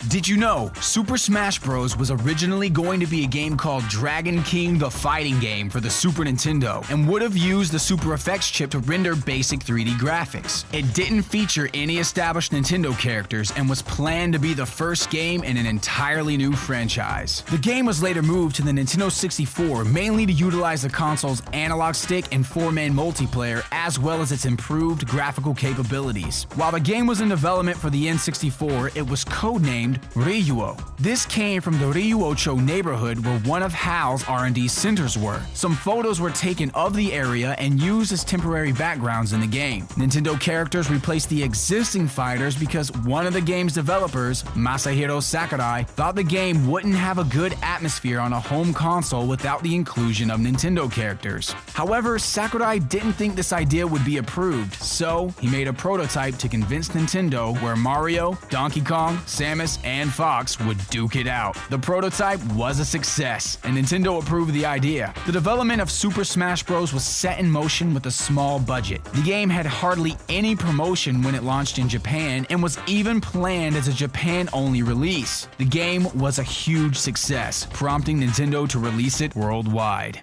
Did you know Super Smash Bros. Was originally going to be a game called Dragon King the Fighting Game for the Super Nintendo and would have used the Super Effects chip to render basic 3D graphics. It didn't feature any established Nintendo characters and was planned to be the first game in an entirely new franchise. The game was later moved to the Nintendo 64 mainly to utilize the console's analog stick and 4-man multiplayer as well as its improved graphical capabilities. While the game was in development for the N64, it was codenamed Ryuo. This came from the Ryuocho neighborhood where one of HAL's R&D centers were. Some photos were taken of the area and used as temporary backgrounds in the game. Nintendo characters replaced the existing fighters because one of the game's developers, Masahiro Sakurai, thought the game wouldn't have a good atmosphere on a home console without the inclusion of Nintendo characters. However, Sakurai didn't think this idea would be approved, so he made a prototype to convince Nintendo where Mario, Donkey Kong, Samus, and Fox would duke it out. The prototype was a success, and Nintendo approved the idea. The development of Super Smash Bros. Was set in motion with a small budget. The game had hardly any promotion when it launched in Japan and was even planned as a Japan-only release. The game was a huge success, prompting Nintendo to release it worldwide.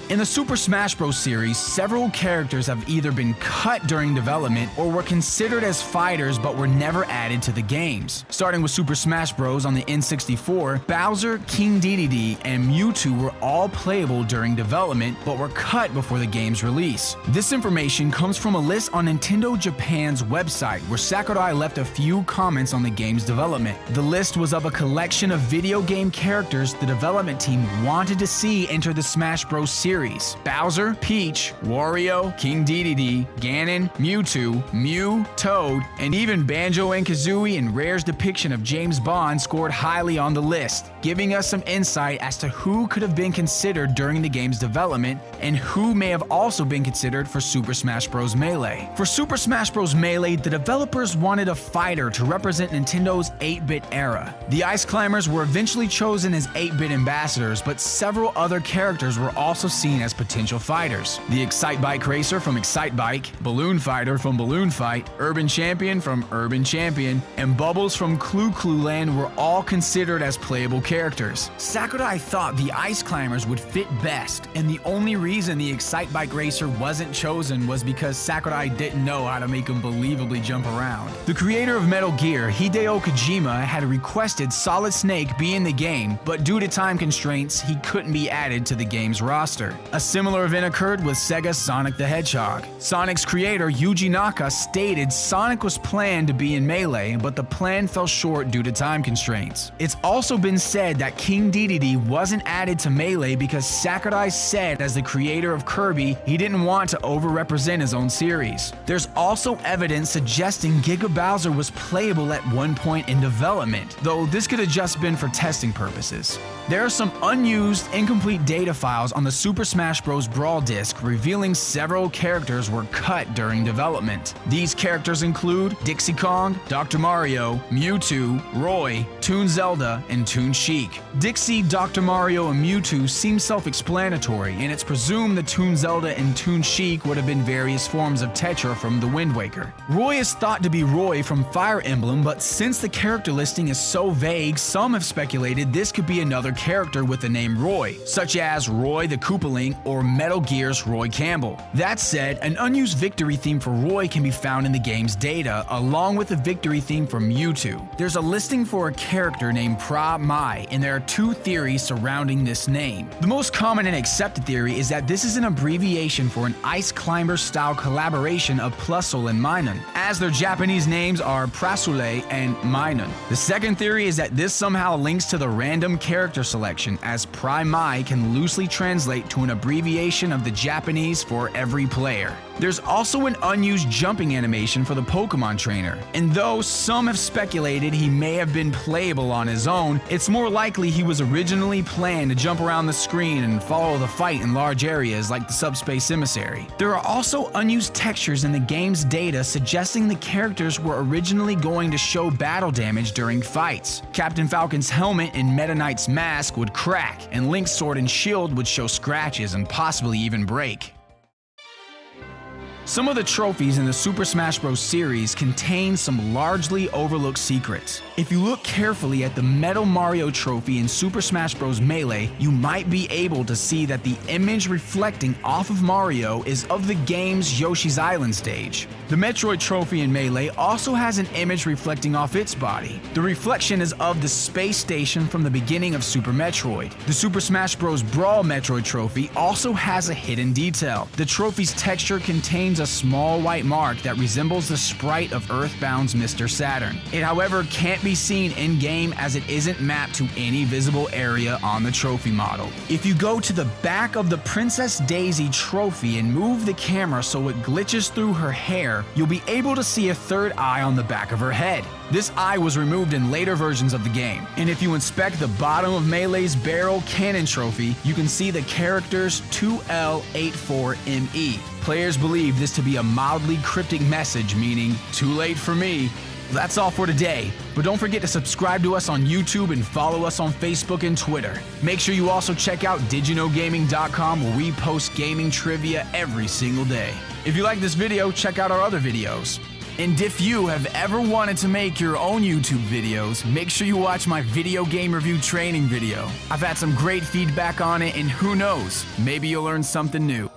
In the Super Smash Bros. Series, several characters have either been cut during development or were considered as fighters but were never added to the games. Starting with Super Smash Bros. On the N64, Bowser, King Dedede, and Mewtwo were all playable during development but were cut before the game's release. This information comes from a list on Nintendo Japan's website where Sakurai left a few comments on the game's development. The list was of a collection of video game characters the development team wanted to see enter the Smash Bros. Series. Bowser, Peach, Wario, King Dedede, Ganon, Mewtwo, Mew, Toad, and even Banjo and Kazooie and Rare's depiction of James Bond scored highly on the list, giving us some insight as to who could have been considered during the game's development and who may have also been considered for Super Smash Bros. Melee. For Super Smash Bros. Melee, the developers wanted a fighter to represent Nintendo's 8-bit era. The Ice Climbers were eventually chosen as 8-bit ambassadors, but several other characters were also seen as potential fighters. The Excitebike Racer from Excitebike, Balloon Fighter from Balloon Fight, Urban Champion from Urban Champion, and Bubbles from Clu Clu Land were all considered as playable characters. Sakurai thought the Ice Climbers would fit best, and the only reason the Excitebike Racer wasn't chosen was because Sakurai didn't know how to make him believably jump around. The creator of Metal Gear, Hideo Kojima, had requested Solid Snake be in the game, but due to time constraints, he couldn't be added to the game's roster. A similar event occurred with Sega's Sonic the Hedgehog. Sonic's creator, Yuji Naka, stated Sonic was planned to be in Melee, but the plan fell short due to time constraints. It's also been said that King Dedede wasn't added to Melee because Sakurai said as the creator of Kirby, he didn't want to overrepresent his own series. There's also evidence suggesting Giga Bowser was playable at one point in development, though this could have just been for testing purposes. There are some unused, incomplete data files on the Super Smash Bros. Brawl disc revealing several characters were cut during development. These characters include Dixie Kong, Dr. Mario, Mewtwo, Roy, Toon Zelda, and Toon Sheik. Dixie, Dr. Mario, and Mewtwo seem self-explanatory, and it's presumed that Toon Zelda and Toon Sheik would have been various forms of Tetra from the Wind Waker. Roy is thought to be Roy from Fire Emblem, but since the character listing is so vague, some have speculated this could be another character with the name Roy, such as Roy the Koopaling or Metal Gear's Roy Campbell. That said, an unused victory theme for Roy can be found in the game's data, along with a victory theme for Mewtwo. There's a listing for a character named Pra Mai, and there are two theories surrounding this name. The most common and accepted theory is that this is an abbreviation for an Ice Climber-style collaboration of Plusle and Minun, as their Japanese names are Prasule and Minun. The second theory is that this somehow links to the random character selection, as Pra Mai can loosely translate to an abbreviation of the Japanese for every player. There's also an unused jumping animation for the Pokemon trainer, and though some have speculated he may have been playable on his own, it's more likely he was originally planned to jump around the screen and follow the fight in large areas like the Subspace Emissary. There are also unused textures in the game's data suggesting the characters were originally going to show battle damage during fights. Captain Falcon's helmet and Meta Knight's mask would crack, and Link's sword and shield would show scratches and possibly even break. Some of the trophies in the Super Smash Bros. Series contain some largely overlooked secrets. If you look carefully at the Metal Mario trophy in Super Smash Bros. Melee, you might be able to see that the image reflecting off of Mario is of the game's Yoshi's Island stage. The Metroid trophy in Melee also has an image reflecting off its body. The reflection is of the space station from the beginning of Super Metroid. The Super Smash Bros. Brawl Metroid trophy also has a hidden detail. The trophy's texture contains a small white mark that resembles the sprite of Earthbound's Mr. Saturn. It, however, can't be seen in-game as it isn't mapped to any visible area on the trophy model. If you go to the back of the Princess Daisy trophy and move the camera so it glitches through her hair, you'll be able to see a third eye on the back of her head. This eye was removed in later versions of the game. And if you inspect the bottom of Melee's Barrel Cannon trophy, you can see the characters 2L84ME. Players believe this to be a mildly cryptic message meaning, "Too late for me." That's all for today, but don't forget to subscribe to us on YouTube and follow us on Facebook and Twitter. Make sure you also check out DidYouKnowGaming.com where we post gaming trivia every single day. If you like this video, check out our other videos. And if you have ever wanted to make your own YouTube videos, make sure you watch my video game review training video. I've had some great feedback on it, and who knows, maybe you'll learn something new.